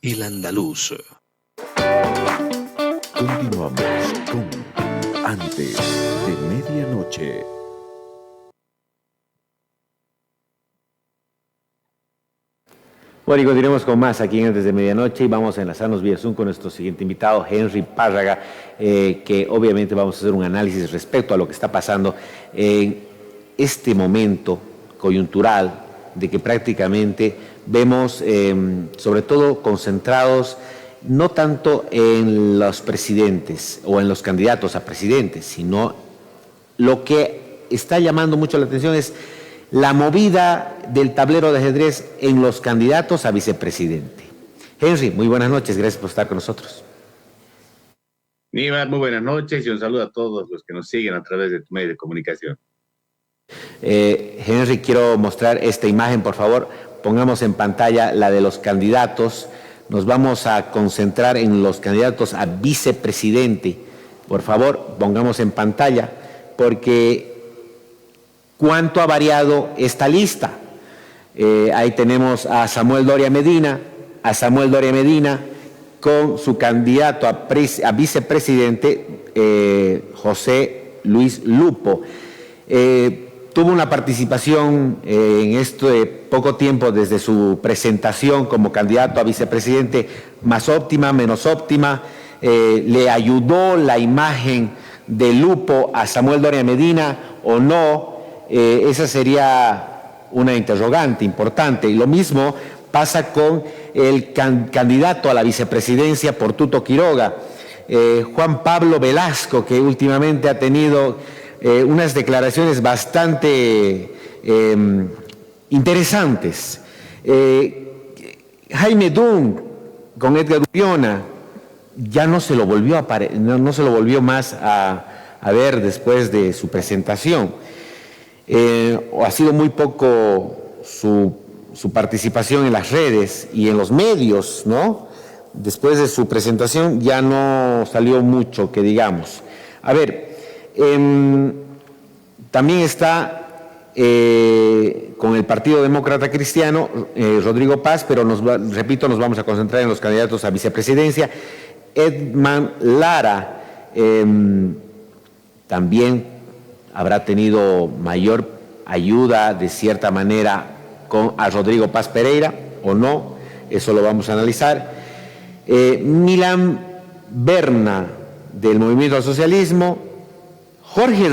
El Andaluz. Continuamos con Antes de Medianoche. Bueno, y continuamos con más aquí en Antes de Medianoche y vamos a enlazarnos vía Zoom con nuestro siguiente invitado, Henry Párraga, que obviamente vamos a hacer un análisis respecto a lo que está pasando en este momento coyuntural de que prácticamente vemos, sobre todo concentrados, no tanto en los presidentes o en los candidatos a presidentes, sino lo que está llamando mucho la atención es la movida del tablero de ajedrez en los candidatos a vicepresidente. Henry, muy buenas noches, gracias por estar con nosotros. Níbar, muy buenas noches y un saludo a todos los que nos siguen a través de tu medio de comunicación. Henry, quiero mostrar esta imagen, por favor, pongamos en pantalla la de los candidatos. Nos vamos a concentrar en los candidatos a vicepresidente. Por favor, pongamos en pantalla, porque ¿cuánto ha variado esta lista? Ahí tenemos a Samuel Doria Medina, con su candidato a vicepresidente, José Luis Lupo. Tuvo una participación en este poco tiempo desde su presentación como candidato a vicepresidente más óptima, menos óptima. ¿Le ayudó la imagen de Lupo a Samuel Doria Medina o no? Esa sería una interrogante importante. Y lo mismo pasa con el candidato a la vicepresidencia por Tuto Quiroga, Juan Pablo Velasco, que últimamente ha tenido unas declaraciones bastante interesantes. Jaime Dung con Edgar Uriona ya no se lo volvió más a ver después de su presentación. Ha sido muy poco su participación en las redes y en los medios, ¿no? Después de su presentación ya no salió mucho, que digamos. A ver, también está con el Partido Demócrata Cristiano, Rodrigo Paz, pero repito, nos vamos a concentrar en los candidatos a vicepresidencia. Edman Lara también habrá tenido mayor ayuda de cierta manera a Rodrigo Paz Pereira o no, eso lo vamos a analizar. Milan Berna del Movimiento al Socialismo, Jorge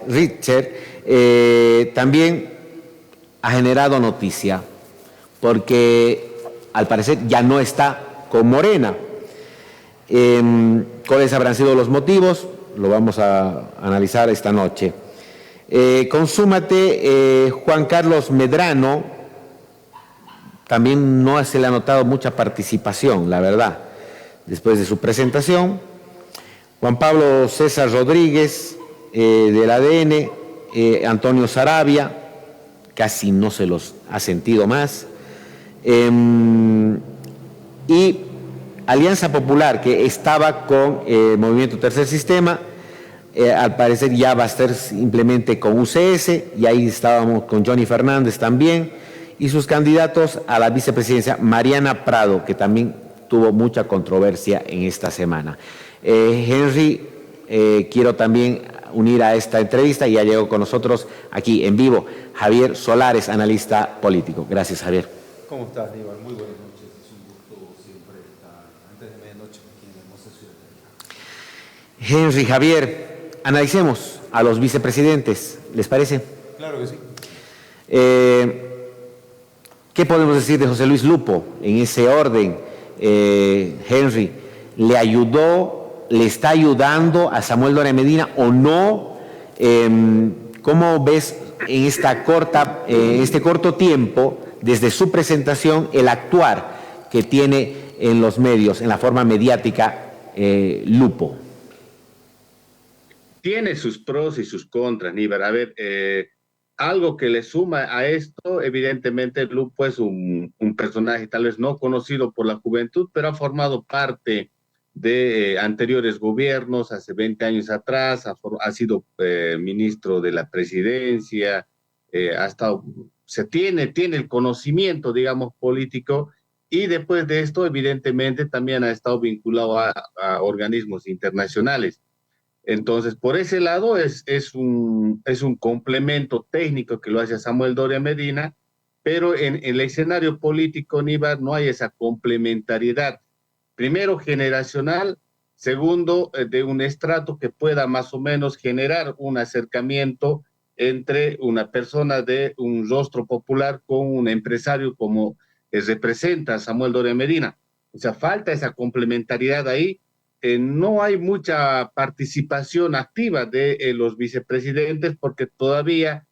Richter también ha generado noticia porque al parecer ya no está con Morena. ¿Cuáles habrán sido los motivos? Lo vamos a analizar esta noche. Consúmate, Juan Carlos Medrano, también no se le ha notado mucha participación, la verdad, después de su presentación. Juan Pablo César Rodríguez, del ADN, Antonio Sarabia, casi no se los ha sentido más. Y Alianza Popular, que estaba con Movimiento Tercer Sistema, al parecer ya va a estar simplemente con UCS, y ahí estábamos con Johnny Fernández también, y sus candidatos a la vicepresidencia, Mariana Prado, que también tuvo mucha controversia en esta semana. Henry, quiero también unir a esta entrevista, y ya llegó con nosotros aquí en vivo Javier Solares, analista político. Gracias, Javier. ¿Cómo estás, Níbar? Muy buenas noches. Es un gusto siempre estar antes de medianoche aquí en la hermosa ciudad de Lima. Henry, Javier, analicemos a los vicepresidentes, ¿les parece? Claro que sí. ¿Qué podemos decir de José Luis Lupo en ese orden? Henry, ¿le ayudó, le está ayudando a Samuel Doria Medina o no? ¿Cómo ves en este corto tiempo, desde su presentación, el actuar que tiene en los medios, en la forma mediática, Lupo? Tiene sus pros y sus contras, Níbar. A ver, algo que le suma a esto, evidentemente Lupo es un personaje tal vez no conocido por la juventud, pero ha formado parte de anteriores gobiernos, hace 20 años atrás, ha sido ministro de la presidencia, tiene el conocimiento, digamos, político, y después de esto, evidentemente, también ha estado vinculado a organismos internacionales. Entonces, por ese lado es un complemento técnico que lo hace Samuel Doria Medina, pero en el escenario político, Níbar, no hay esa complementariedad. Primero, generacional. Segundo, de un estrato que pueda más o menos generar un acercamiento entre una persona de un rostro popular con un empresario como representa Samuel Doria Medina. O sea, falta esa complementariedad ahí. No hay mucha participación activa de los vicepresidentes porque todavía,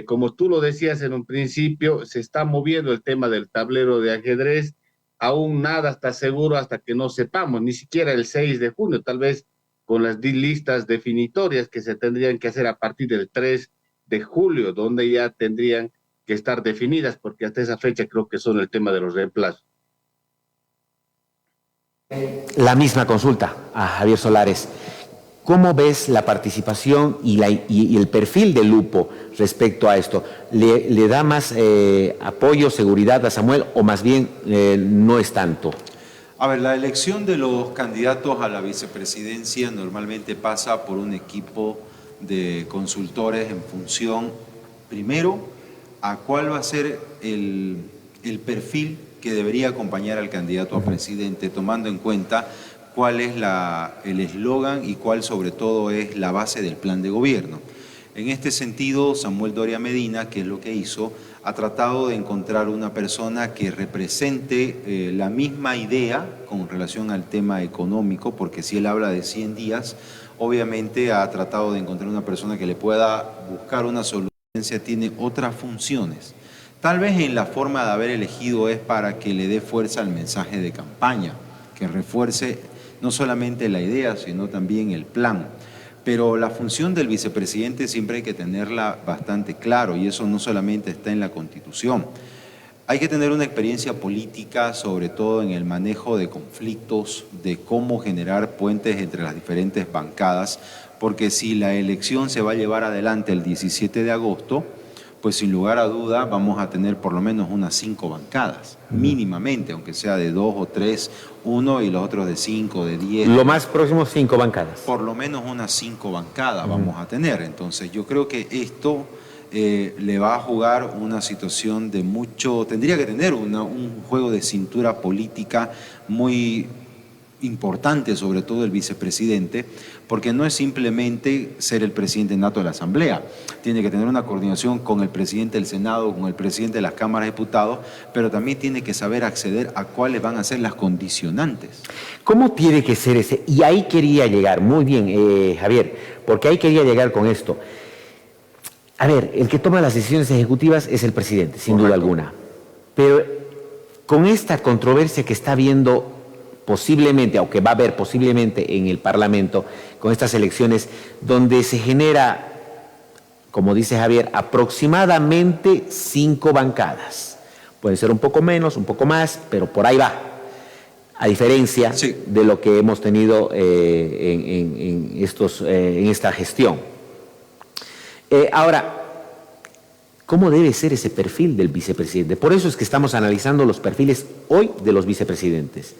como tú lo decías en un principio, se está moviendo el tema del tablero de ajedrez. Aún nada está seguro hasta que no sepamos, ni siquiera el 6 de junio, tal vez con las listas definitorias que se tendrían que hacer a partir del 3 de julio, donde ya tendrían que estar definidas, porque hasta esa fecha creo que son el tema de los reemplazos. La misma consulta a Javier Solares. ¿Cómo ves la participación y el perfil de Lupo respecto a esto? ¿Le da más apoyo, seguridad a Samuel o más bien no es tanto? A ver, la elección de los candidatos a la vicepresidencia normalmente pasa por un equipo de consultores en función, primero, a cuál va a ser el perfil que debería acompañar al candidato a presidente, tomando en cuenta cuál es el eslogan y cuál sobre todo es la base del plan de gobierno. En este sentido, Samuel Doria Medina, que es lo que hizo, ha tratado de encontrar una persona que represente la misma idea con relación al tema económico, porque si él habla de 100 días, obviamente ha tratado de encontrar una persona que le pueda buscar una solución, tiene otras funciones. Tal vez en la forma de haber elegido es para que le dé fuerza al mensaje de campaña, que refuerce no solamente la idea, sino también el plan. Pero la función del vicepresidente siempre hay que tenerla bastante claro, y eso no solamente está en la Constitución. Hay que tener una experiencia política, sobre todo en el manejo de conflictos, de cómo generar puentes entre las diferentes bancadas, porque si la elección se va a llevar adelante el 17 de agosto, pues sin lugar a duda vamos a tener por lo menos unas 5 bancadas, mínimamente, aunque sea de 2 o 3, uno y los otros de 5, de 10. Lo más próximo, 5 bancadas. Por lo menos unas 5 bancadas vamos a tener. Entonces yo creo que esto le va a jugar una situación de mucho, tendría que tener un juego de cintura política muy importante, sobre todo el vicepresidente, porque no es simplemente ser el presidente nato de la Asamblea, tiene que tener una coordinación con el presidente del Senado, con el presidente de las cámaras de diputados, pero también tiene que saber acceder a cuáles van a ser las condicionantes. ¿Cómo tiene que ser ese? Y ahí quería llegar, muy bien, Javier, porque ahí quería llegar con esto. A ver, el que toma las decisiones ejecutivas es el presidente, sin duda alguna, pero con esta controversia que está habiendo posiblemente, o que va a haber posiblemente en el Parlamento, con estas elecciones, donde se genera, como dice Javier, aproximadamente 5 bancadas. Puede ser un poco menos, un poco más, pero por ahí va. A diferencia de lo que hemos tenido en esta gestión. Ahora, ¿cómo debe ser ese perfil del vicepresidente? Por eso es que estamos analizando los perfiles hoy de los vicepresidentes.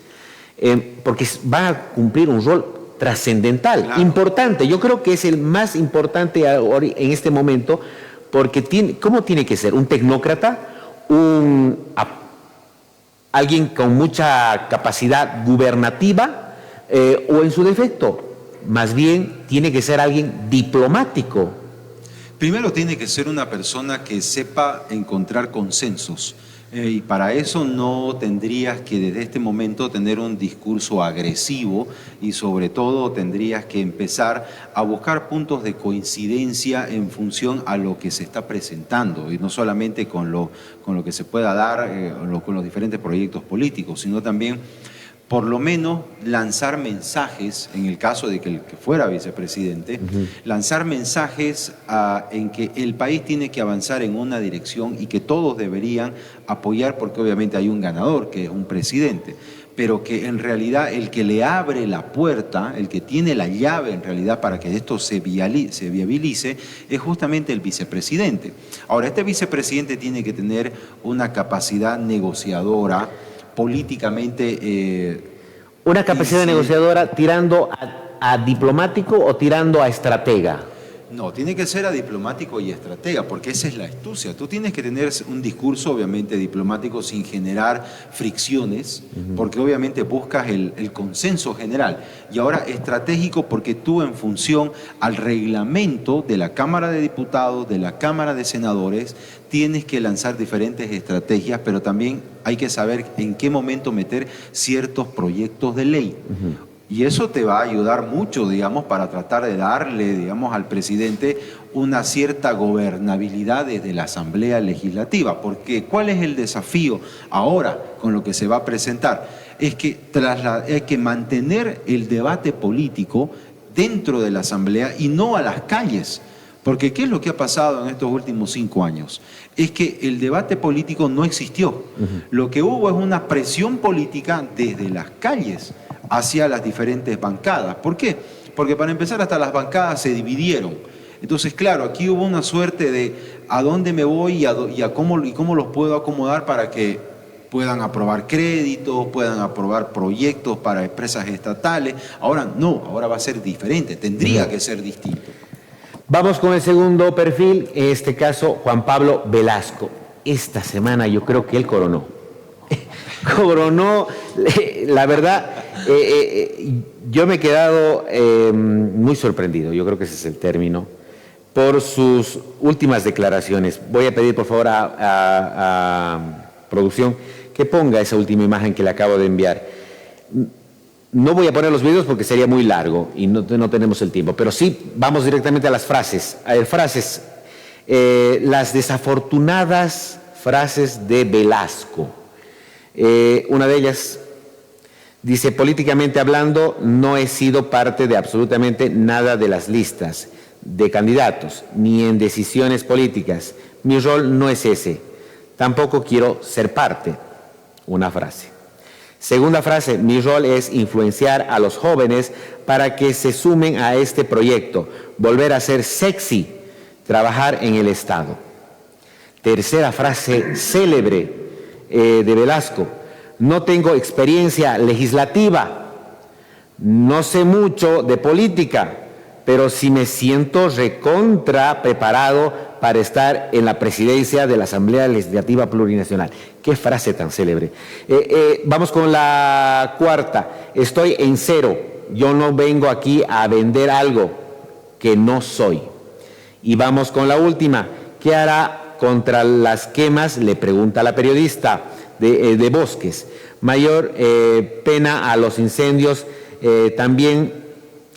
Porque va a cumplir un rol trascendental, claro, importante. Yo creo que es el más importante en este momento, porque ¿cómo tiene que ser? ¿Un tecnócrata? ¿Alguien con mucha capacidad gubernativa? ¿O en su defecto? Más bien tiene que ser alguien diplomático. Primero tiene que ser una persona que sepa encontrar consensos. Y para eso no tendrías que desde este momento tener un discurso agresivo, y sobre todo tendrías que empezar a buscar puntos de coincidencia en función a lo que se está presentando, y no solamente con lo que se pueda dar con los diferentes proyectos políticos, sino también por lo menos lanzar mensajes, en el caso de que el que fuera vicepresidente, lanzar mensajes en que el país tiene que avanzar en una dirección y que todos deberían apoyar, porque obviamente hay un ganador, que es un presidente, pero que en realidad el que le abre la puerta, el que tiene la llave en realidad para que esto se viabilice, es justamente el vicepresidente. Ahora, este vicepresidente tiene que tener una capacidad negociadora, políticamente... ¿Una capacidad negociadora tirando a diplomático o tirando a estratega? No, tiene que ser a diplomático y estratega, porque esa es la astucia. Tú tienes que tener un discurso, obviamente, diplomático sin generar fricciones, porque obviamente buscas el consenso general. Y ahora estratégico, porque tú, en función al reglamento de la Cámara de Diputados, de la Cámara de Senadores, tienes que lanzar diferentes estrategias, pero también hay que saber en qué momento meter ciertos proyectos de ley. Y eso te va a ayudar mucho, digamos, para tratar de darle, digamos, al presidente una cierta gobernabilidad desde la Asamblea Legislativa. Porque ¿cuál es el desafío ahora con lo que se va a presentar? Es que hay que mantener el debate político dentro de la Asamblea y no a las calles. Porque ¿qué es lo que ha pasado en estos últimos 5 años? Es que el debate político no existió. Lo que hubo es una presión política desde las calles hacia las diferentes bancadas. ¿Por qué? Porque para empezar hasta las bancadas se dividieron. Entonces, claro, aquí hubo una suerte de a dónde me voy y cómo los puedo acomodar para que puedan aprobar créditos, puedan aprobar proyectos para empresas estatales. Ahora no, ahora va a ser diferente, tendría que ser distinto. Vamos con el segundo perfil, en este caso Juan Pablo Velasco. Esta semana yo creo que él coronó. Coronó, la verdad, yo me he quedado muy sorprendido, yo creo que ese es el término, por sus últimas declaraciones. Voy a pedir por favor a producción que ponga esa última imagen que le acabo de enviar. No voy a poner los videos porque sería muy largo y no tenemos el tiempo, pero sí vamos directamente a las frases. A ver, frases, las desafortunadas frases de Velasco. Una de ellas dice: políticamente hablando, no he sido parte de absolutamente nada de las listas de candidatos, ni en decisiones políticas. Mi rol no es ese. Tampoco quiero ser parte. Una frase. Segunda frase: mi rol es influenciar a los jóvenes para que se sumen a este proyecto, volver a ser sexy, trabajar en el Estado. Tercera frase célebre de Velasco: no tengo experiencia legislativa, no sé mucho de política, pero sí me siento recontra preparado para estar en la presidencia de la Asamblea Legislativa Plurinacional. Qué frase tan célebre. Vamos con la cuarta: estoy en cero, yo no vengo aquí a vender algo que no soy. Y vamos con la última: ¿qué hará contra las quemas? Le pregunta la periodista de bosques. Mayor pena a los incendios, también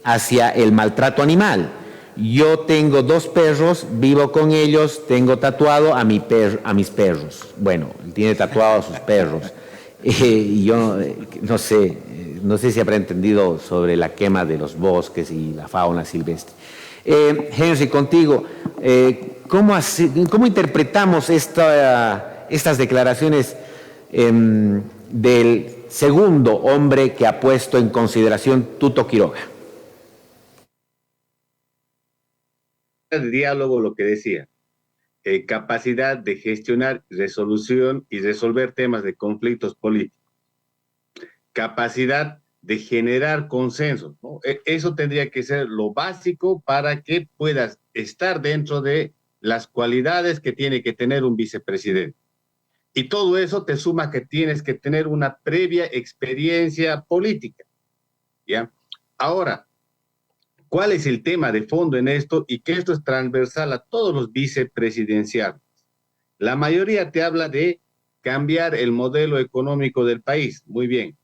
hacia el maltrato animal. Yo tengo 2 perros, vivo con ellos, tengo tatuado a mis perros. Bueno, tiene tatuado a sus perros. Y yo no sé si habrá entendido sobre la quema de los bosques y la fauna silvestre. Henry, contigo, ¿cómo interpretamos estas declaraciones del segundo hombre que ha puesto en consideración Tuto Quiroga? De diálogo, lo que decía, capacidad de gestionar, resolución y resolver temas de conflictos políticos, capacidad de generar consenso, ¿no? Eso tendría que ser lo básico para que puedas estar dentro de las cualidades que tiene que tener un vicepresidente. Y todo eso te suma que tienes que tener una previa experiencia política, ¿ya? Ahora, ¿cuál es el tema de fondo en esto? Y que esto es transversal a todos los vicepresidenciales. La mayoría te habla de cambiar el modelo económico del país. Muy bien.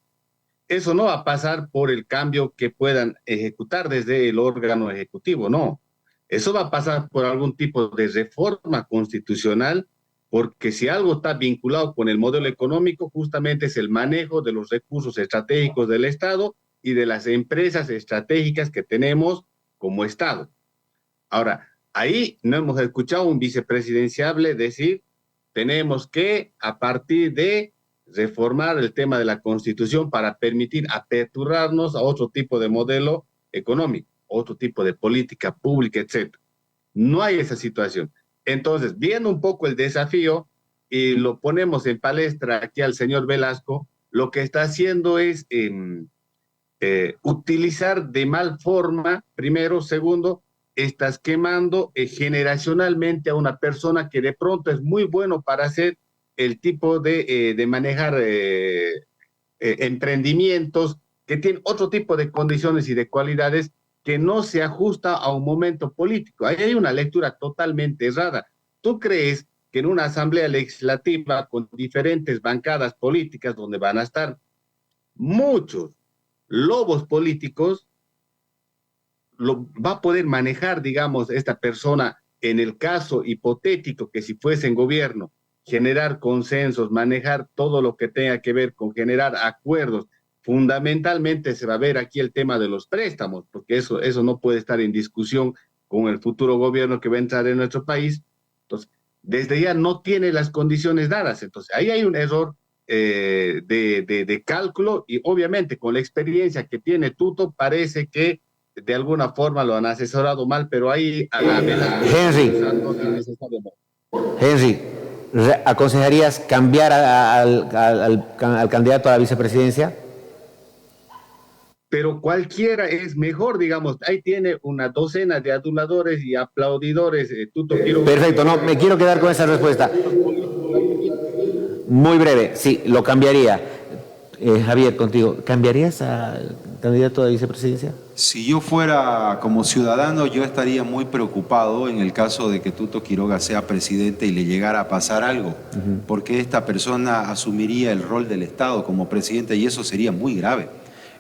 Eso no va a pasar por el cambio que puedan ejecutar desde el órgano ejecutivo, no. Eso va a pasar por algún tipo de reforma constitucional, porque si algo está vinculado con el modelo económico, justamente es el manejo de los recursos estratégicos del Estado y de las empresas estratégicas que tenemos como Estado. Ahora, ahí no hemos escuchado un vicepresidenciable decir: tenemos que, a partir de reformar el tema de la Constitución para permitir aperturarnos a otro tipo de modelo económico, otro tipo de política pública, etc. No hay esa situación. Entonces, viendo un poco el desafío, y lo ponemos en palestra aquí al señor Velasco, lo que está haciendo es utilizar de mal forma, primero. Segundo, estás quemando generacionalmente a una persona que de pronto es muy bueno para hacer el tipo de manejar emprendimientos, que tienen otro tipo de condiciones y de cualidades que no se ajusta a un momento político. Ahí hay una lectura totalmente errada. ¿Tú crees que en una asamblea legislativa con diferentes bancadas políticas donde van a estar muchos lobos políticos, va a poder manejar, digamos, esta persona en el caso hipotético que si fuese en gobierno, generar consensos, manejar todo lo que tenga que ver con generar acuerdos? Fundamentalmente se va a ver aquí el tema de los préstamos, porque eso no puede estar en discusión con el futuro gobierno que va a entrar en nuestro país. Entonces, desde ya no tiene las condiciones dadas. Entonces, ahí hay un error de cálculo, y obviamente con la experiencia que tiene Tuto parece que de alguna forma lo han asesorado mal, pero ahí Henry, ¿aconsejarías cambiar al candidato a la vicepresidencia? Pero cualquiera es mejor, digamos. Ahí tiene una docena de aduladores y aplaudidores. Perfecto, no, me quiero quedar con esa respuesta. Muy breve, sí, lo cambiaría. Javier, contigo, ¿cambiarías al candidato a la vicepresidencia? Si yo fuera como ciudadano, yo estaría muy preocupado en el caso de que Tuto Quiroga sea presidente y le llegara a pasar algo, porque esta persona asumiría el rol del Estado como presidente y eso sería muy grave.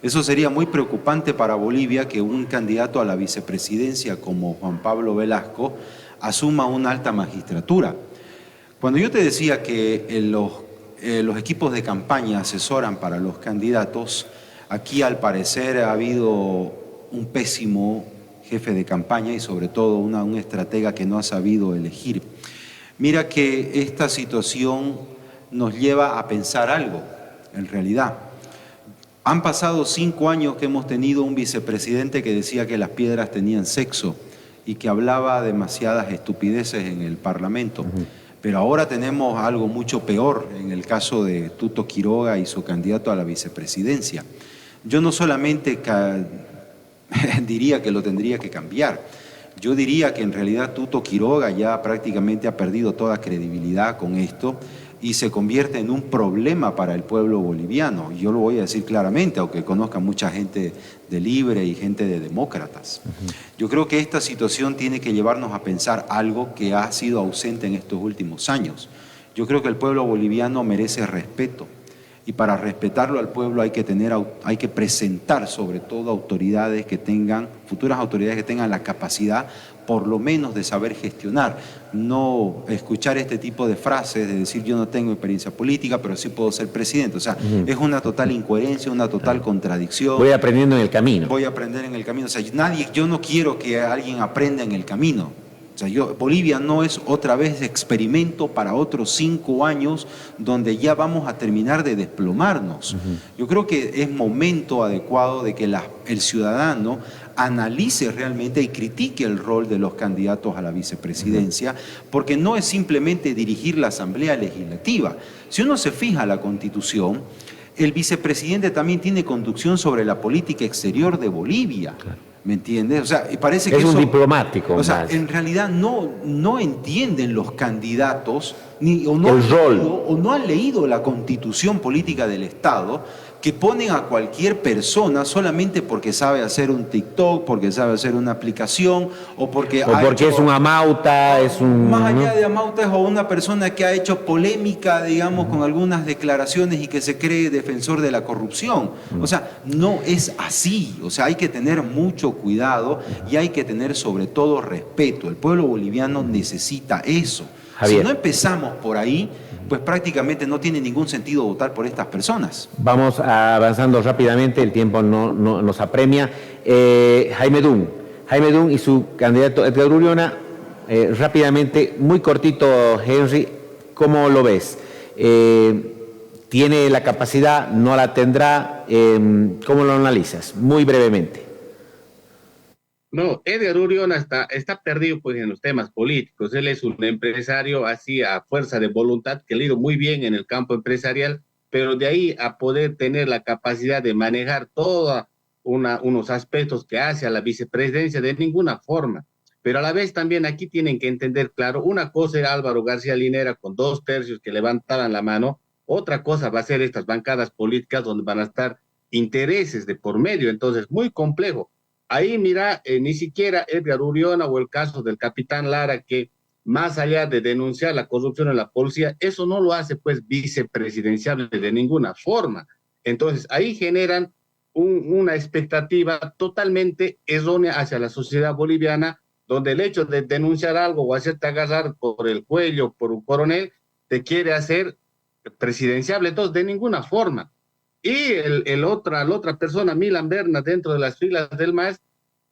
Eso sería muy preocupante para Bolivia, que un candidato a la vicepresidencia como Juan Pablo Velasco asuma una alta magistratura. Cuando yo te decía que los equipos de campaña asesoran para los candidatos, aquí al parecer ha habido un pésimo jefe de campaña y sobre todo un estratega que no ha sabido elegir. Mira que esta situación nos lleva a pensar algo, en realidad. Han pasado 5 años que hemos tenido un vicepresidente que decía que las piedras tenían sexo y que hablaba demasiadas estupideces en el Parlamento. Pero ahora tenemos algo mucho peor en el caso de Tuto Quiroga y su candidato a la vicepresidencia. Yo no solamente diría que lo tendría que cambiar, yo diría que en realidad Tuto Quiroga ya prácticamente ha perdido toda credibilidad con esto y se convierte en un problema para el pueblo boliviano. Y yo lo voy a decir claramente, aunque conozca mucha gente de Libre y gente de Demócratas. Yo creo que esta situación tiene que llevarnos a pensar algo que ha sido ausente en estos últimos años. Yo creo que el pueblo boliviano merece respeto. Y para respetarlo al pueblo hay que presentar sobre todo futuras autoridades que tengan la capacidad por lo menos de saber gestionar, no escuchar este tipo de frases de decir yo no tengo experiencia política, pero sí puedo ser presidente. O sea, es una total incoherencia, una total contradicción. Voy aprendiendo en el camino. Voy a aprender en el camino. O sea, yo no quiero que alguien aprenda en el camino. O sea, Bolivia no es otra vez experimento para otros 5 años donde ya vamos a terminar de desplomarnos. Yo creo que es momento adecuado de que el ciudadano analice realmente y critique el rol de los candidatos a la vicepresidencia, porque no es simplemente dirigir la Asamblea Legislativa. Si uno se fija en la Constitución, el vicepresidente también tiene conducción sobre la política exterior de Bolivia. Claro. ¿Me entiendes? O sea, parece que es un diplomático. O sea, en realidad no entienden los candidatos el rol. O no han leído la Constitución Política del Estado, que ponen a cualquier persona solamente porque sabe hacer un TikTok, porque sabe hacer una aplicación, o porque es un amauta, más allá de amauta, es una persona que ha hecho polémica, digamos, con algunas declaraciones y que se cree defensor de la corrupción. O sea, no es así. O sea, hay que tener mucho cuidado y hay que tener sobre todo respeto. El pueblo boliviano necesita eso. Javier. Si no empezamos por ahí, pues prácticamente no tiene ningún sentido votar por estas personas. Vamos avanzando rápidamente, el tiempo no nos apremia. Jaime Dun y su candidato Edgar Uriona, rápidamente, muy cortito, Henry, ¿cómo lo ves? ¿Tiene la capacidad? ¿No la tendrá? ¿Cómo lo analizas? Muy brevemente. No, Edgar Uriona está perdido pues en los temas políticos. Él es un empresario así a fuerza de voluntad, que le ha ido muy bien en el campo empresarial, pero de ahí a poder tener la capacidad de manejar todos unos aspectos que hace a la vicepresidencia, de ninguna forma. Pero a la vez también aquí tienen que entender, claro, una cosa era Álvaro García Linera con 2/3 que levantaban la mano, otra cosa va a ser estas bancadas políticas donde van a estar intereses de por medio, entonces muy complejo. Ahí mira, ni siquiera Edgar Uriona o el caso del capitán Lara, que más allá de denunciar la corrupción en la policía, eso no lo hace pues vicepresidenciable de ninguna forma. Entonces ahí generan una expectativa totalmente errónea hacia la sociedad boliviana, donde el hecho de denunciar algo o hacerte agarrar por el cuello por un coronel te quiere hacer presidenciable, entonces de ninguna forma. Y la otra persona, Milan Berna, dentro de las filas del MAS,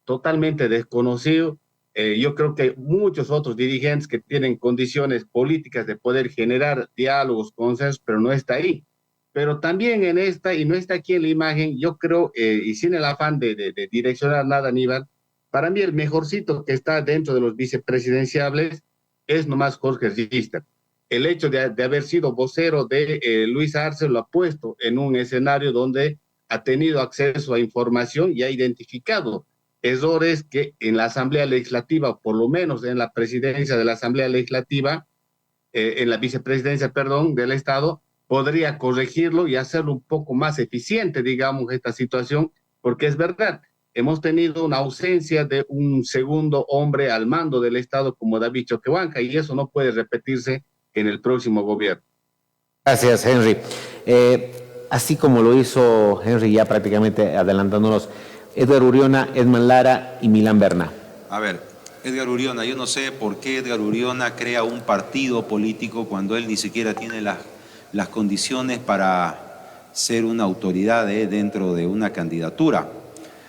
totalmente desconocido. Yo creo que muchos otros dirigentes que tienen condiciones políticas de poder generar diálogos, consensos, pero no está ahí. Pero también en esta, y no está aquí en la imagen, yo creo, y sin el afán de direccionar nada, Aníbal, para mí el mejorcito que está dentro de los vicepresidenciables es nomás Jorge Richter. El hecho de haber sido vocero de Luis Arce lo ha puesto en un escenario donde ha tenido acceso a información y ha identificado errores que en la Asamblea Legislativa, por lo menos en la presidencia de la Asamblea Legislativa, en la vicepresidencia, perdón, del Estado, podría corregirlo y hacerlo un poco más eficiente, digamos, esta situación, porque es verdad, hemos tenido una ausencia de un segundo hombre al mando del Estado como David Choquehuanca, y eso no puede repetirse en el próximo gobierno. Gracias, Henry. Así como lo hizo Henry, ya prácticamente adelantándonos, Edgar Uriona, Edman Lara y Milan Berna. A ver, Edgar Uriona, yo no sé por qué Edgar Uriona crea un partido político cuando él ni siquiera tiene las condiciones para ser una autoridad dentro de una candidatura.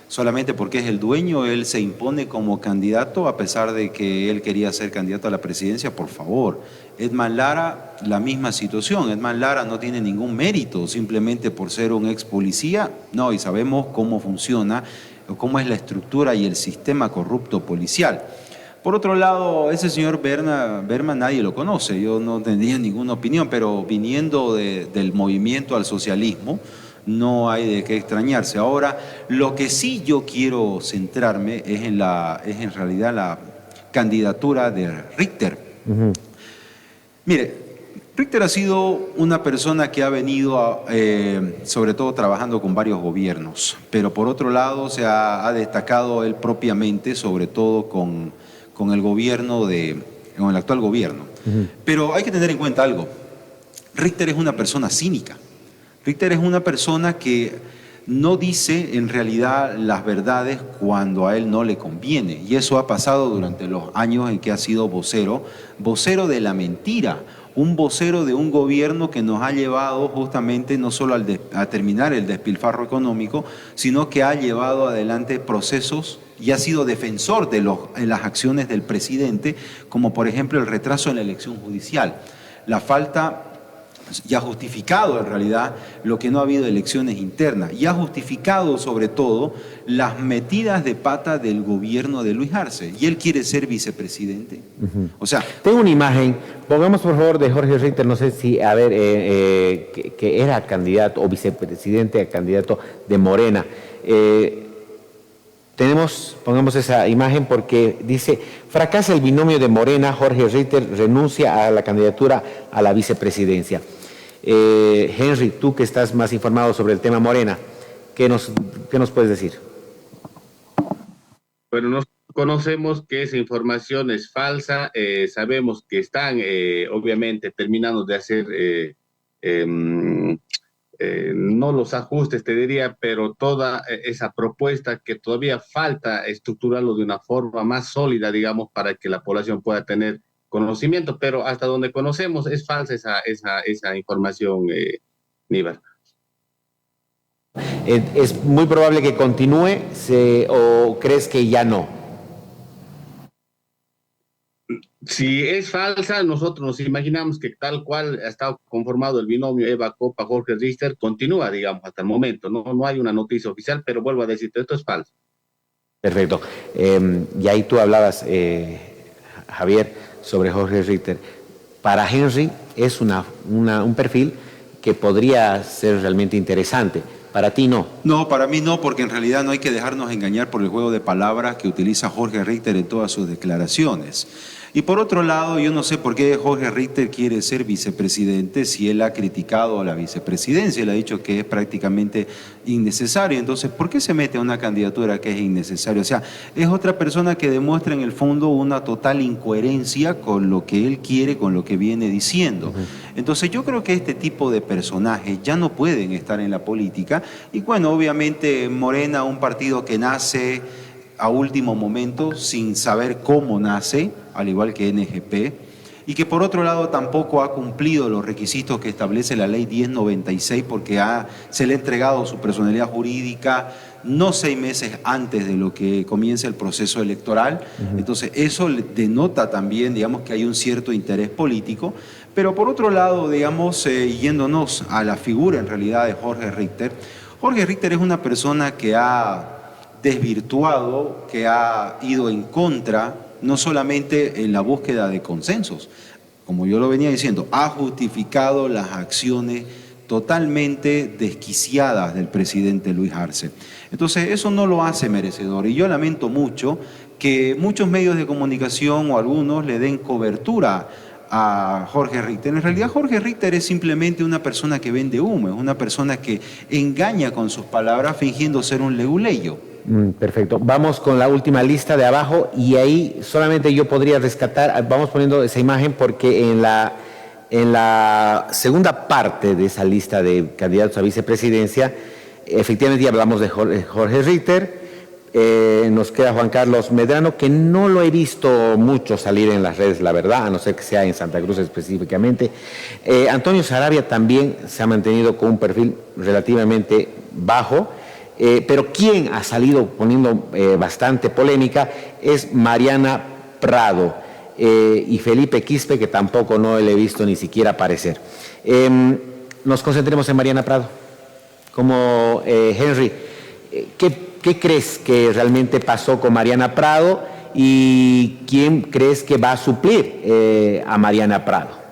Solamente porque es el dueño, él se impone como candidato a pesar de que él quería ser candidato a la presidencia, por favor. Edman Lara, la misma situación. Edman Lara no tiene ningún mérito simplemente por ser un ex policía. No, y sabemos cómo funciona, cómo es la estructura y el sistema corrupto policial. Por otro lado, ese señor Berman nadie lo conoce, yo no tendría ninguna opinión, pero viniendo del movimiento al socialismo, no hay de qué extrañarse. Ahora, lo que sí yo quiero centrarme es en realidad la candidatura de Richter. Uh-huh. Mire, Richter ha sido una persona que ha venido, sobre todo trabajando con varios gobiernos, pero por otro lado se ha destacado él propiamente, sobre todo con el gobierno con el actual gobierno. Uh-huh. Pero hay que tener en cuenta algo. Richter es una persona cínica. Richter es una persona que no dice en realidad las verdades cuando a él no le conviene. Y eso ha pasado durante los años en que ha sido vocero de la mentira, un vocero de un gobierno que nos ha llevado justamente no solo a terminar el despilfarro económico, sino que ha llevado adelante procesos y ha sido defensor de las acciones del presidente, como por ejemplo el retraso en la elección judicial, la falta, y ha justificado en realidad lo que no ha habido elecciones internas, y ha justificado sobre todo las metidas de pata del gobierno de Luis Arce, y él quiere ser vicepresidente. Uh-huh. O sea, tengo una imagen, pongamos por favor de Jorge Richter, no sé si, a ver, que era candidato o vicepresidente a candidato de Morena. Pongamos esa imagen porque dice, fracasa el binomio de Morena, Jorge Richter renuncia a la candidatura a la vicepresidencia. Henry, tú que estás más informado sobre el tema Morena, ¿qué nos puedes decir? Bueno, nos conocemos que esa información es falsa, sabemos que están obviamente terminando de hacer no los ajustes, te diría, pero toda esa propuesta que todavía falta estructurarlo de una forma más sólida, digamos, para que la población pueda tener conocimiento, pero hasta donde conocemos es falsa esa información, Níbar. ¿Es muy probable que continúe o crees que ya no? Si es falsa, nosotros nos imaginamos que tal cual ha estado conformado el binomio Eva Copa, Jorge Richter, continúa, digamos, hasta el momento. No hay una noticia oficial, pero vuelvo a decirte, esto es falso. Perfecto. Y ahí tú hablabas, Javier, sobre Jorge Richter. Para Henry es un perfil que podría ser realmente interesante. Para ti no. No, para mí no, porque en realidad no hay que dejarnos engañar por el juego de palabras que utiliza Jorge Richter en todas sus declaraciones. Y por otro lado, yo no sé por qué Jorge Richter quiere ser vicepresidente si él ha criticado a la vicepresidencia, él ha dicho que es prácticamente innecesario. Entonces, ¿por qué se mete a una candidatura que es innecesaria? O sea, es otra persona que demuestra en el fondo una total incoherencia con lo que él quiere, con lo que viene diciendo. Entonces, yo creo que este tipo de personajes ya no pueden estar en la política. Y bueno, obviamente Morena, un partido que nace a último momento, sin saber cómo nace, al igual que NGP, y que por otro lado tampoco ha cumplido los requisitos que establece la ley 1096 porque se le ha entregado su personalidad jurídica no 6 meses antes de lo que comience el proceso electoral. Entonces eso denota también, digamos, que hay un cierto interés político, pero por otro lado, digamos, yéndonos a la figura en realidad de Jorge Richter es una persona que ha desvirtuado, que ha ido en contra, no solamente en la búsqueda de consensos, como yo lo venía diciendo, ha justificado las acciones totalmente desquiciadas del presidente Luis Arce. Entonces, eso no lo hace merecedor. Y yo lamento mucho que muchos medios de comunicación o algunos le den cobertura a Jorge Richter. En realidad, Jorge Richter es simplemente una persona que vende humo, es una persona que engaña con sus palabras fingiendo ser un leguleyo. Perfecto. Vamos con la última lista de abajo y ahí solamente yo podría rescatar, vamos poniendo esa imagen porque en la segunda parte de esa lista de candidatos a vicepresidencia, efectivamente ya hablamos de Jorge Richter, nos queda Juan Carlos Medrano, que no lo he visto mucho salir en las redes, la verdad, a no ser que sea en Santa Cruz específicamente. Antonio Saravia también se ha mantenido con un perfil relativamente bajo. Pero quien ha salido poniendo bastante polémica es Mariana Prado y Felipe Quispe, que tampoco no le he visto ni siquiera aparecer. Nos concentremos en Mariana Prado. Como Henry, ¿qué crees que realmente pasó con Mariana Prado y quién crees que va a suplir a Mariana Prado?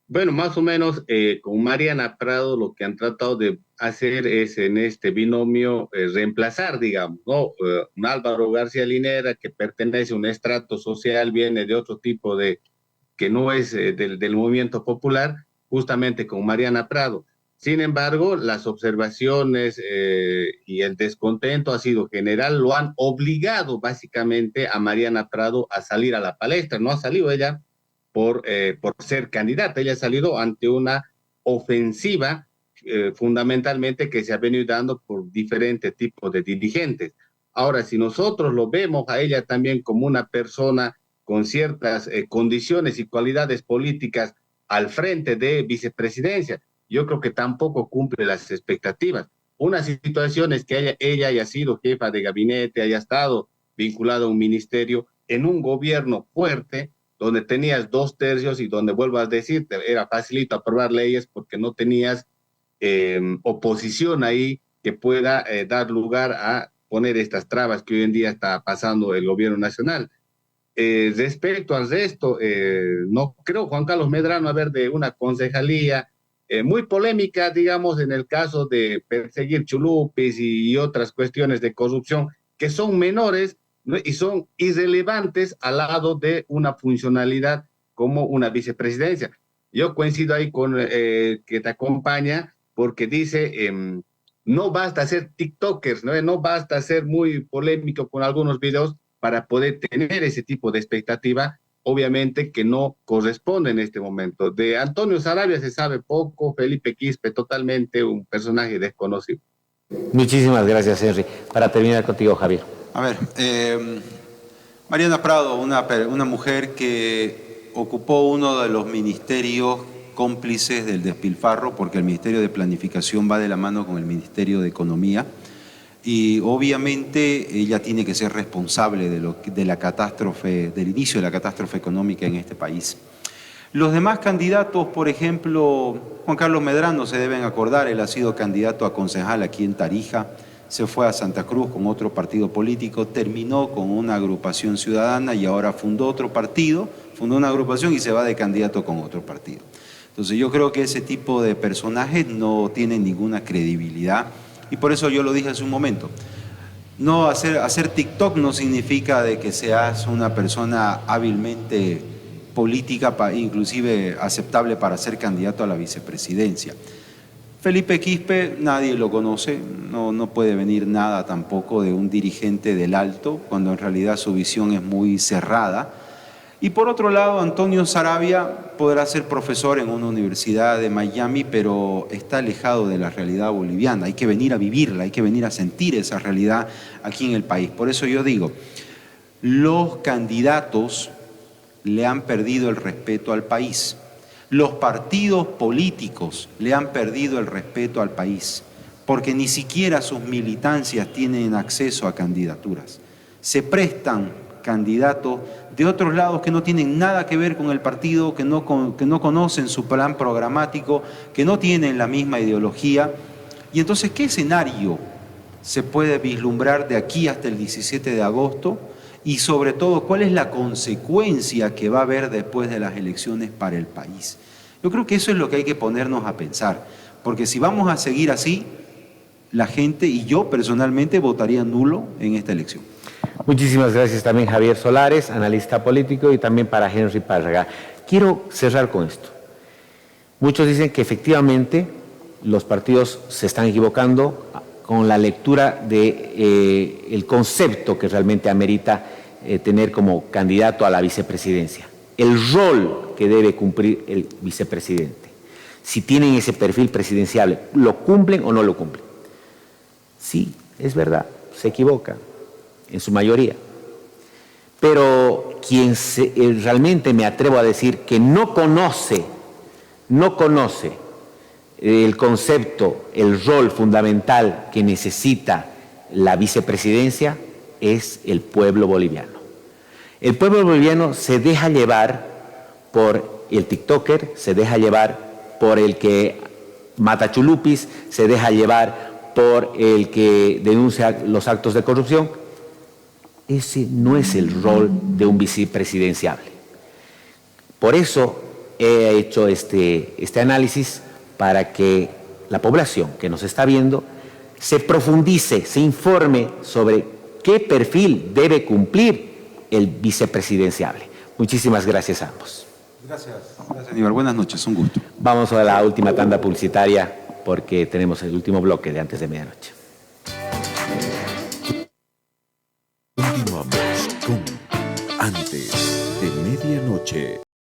Bueno, más o menos con Mariana Prado lo que han tratado de hacer es en este binomio reemplazar, digamos, ¿no? Un Álvaro García Linera que pertenece a un estrato social, viene de otro tipo que no es del movimiento popular, justamente con Mariana Prado. Sin embargo, las observaciones y el descontento ha sido general, lo han obligado básicamente a Mariana Prado a salir a la palestra. No ha salido ella por ser candidata, ella ha salido ante una ofensiva fundamentalmente que se ha venido dando por diferentes tipos de dirigentes. Ahora, si nosotros lo vemos a ella también como una persona con ciertas condiciones y cualidades políticas al frente de vicepresidencia, yo creo que tampoco cumple las expectativas. Una situación es que ella haya sido jefa de gabinete, haya estado vinculada a un ministerio en un gobierno fuerte, donde tenías 2/3 y donde, vuelvo a decirte, era facilito aprobar leyes porque no tenías oposición ahí que pueda dar lugar a poner estas trabas que hoy en día está pasando el gobierno nacional. Respecto al resto, no creo, Juan Carlos Medrano, haber de una concejalía muy polémica, digamos, en el caso de perseguir chulupis y otras cuestiones de corrupción que son menores, ¿no? Y son irrelevantes al lado de una funcionalidad como una vicepresidencia. Yo coincido ahí con que te acompaña porque dice, no basta ser tiktokers, no basta ser muy polémico con algunos videos para poder tener ese tipo de expectativa, obviamente que no corresponde en este momento. De Antonio Saravia se sabe poco, Felipe Quispe totalmente un personaje desconocido. Muchísimas gracias, Henry. Para terminar contigo, Javier. A ver, Mariana Prado, una mujer que ocupó uno de los ministerios cómplices del despilfarro, porque el Ministerio de Planificación va de la mano con el Ministerio de Economía, y obviamente ella tiene que ser responsable de la catástrofe, del inicio de la catástrofe económica en este país. Los demás candidatos, por ejemplo, Juan Carlos Medrano, se deben acordar, él ha sido candidato a concejal aquí en Tarija, se fue a Santa Cruz con otro partido político, terminó con una agrupación ciudadana y ahora fundó otro partido, fundó una agrupación y se va de candidato con otro partido. Entonces yo creo que ese tipo de personajes no tienen ninguna credibilidad y por eso yo lo dije hace un momento. No hacer TikTok no significa de que seas una persona hábilmente política, inclusive aceptable para ser candidato a la vicepresidencia. Felipe Quispe nadie lo conoce, no puede venir nada tampoco de un dirigente del Alto, cuando en realidad su visión es muy cerrada. Y por otro lado, Antonio Saravia podrá ser profesor en una universidad de Miami, pero está alejado de la realidad boliviana. Hay que venir a vivirla, hay que venir a sentir esa realidad aquí en el país. Por eso yo digo, los candidatos le han perdido el respeto al país. Los partidos políticos le han perdido el respeto al país, porque ni siquiera sus militancias tienen acceso a candidaturas. Se prestan candidatos de otros lados que no tienen nada que ver con el partido, que no conocen su plan programático, que no tienen la misma ideología. Y entonces, ¿qué escenario se puede vislumbrar de aquí hasta el 17 de agosto? Y sobre todo, ¿cuál es la consecuencia que va a haber después de las elecciones para el país? Yo creo que eso es lo que hay que ponernos a pensar, porque si vamos a seguir así, la gente y yo personalmente votaría nulo en esta elección. Muchísimas gracias también Javier Solares, analista político, y también para Henry Párraga. Quiero cerrar con esto. Muchos dicen que efectivamente los partidos se están equivocando con la lectura de el concepto que realmente amerita tener como candidato a la vicepresidencia. El rol que debe cumplir el vicepresidente. Si tienen ese perfil presidencial, ¿lo cumplen o no lo cumplen? Sí, es verdad, se equivocan en su mayoría. Pero quien realmente me atrevo a decir que no conoce el concepto, el rol fundamental que necesita la vicepresidencia es el pueblo boliviano. El pueblo boliviano se deja llevar por el TikToker, se deja llevar por el que mata chulupis, se deja llevar por el que denuncia los actos de corrupción. Ese no es el rol de un vicepresidenciable. Por eso he hecho este análisis para que la población que nos está viendo se profundice, se informe sobre qué perfil debe cumplir el vicepresidenciable. Muchísimas gracias a ambos. Gracias, Aníbal. Buenas noches, un gusto. Vamos a la última tanda publicitaria porque tenemos el último bloque de antes de medianoche.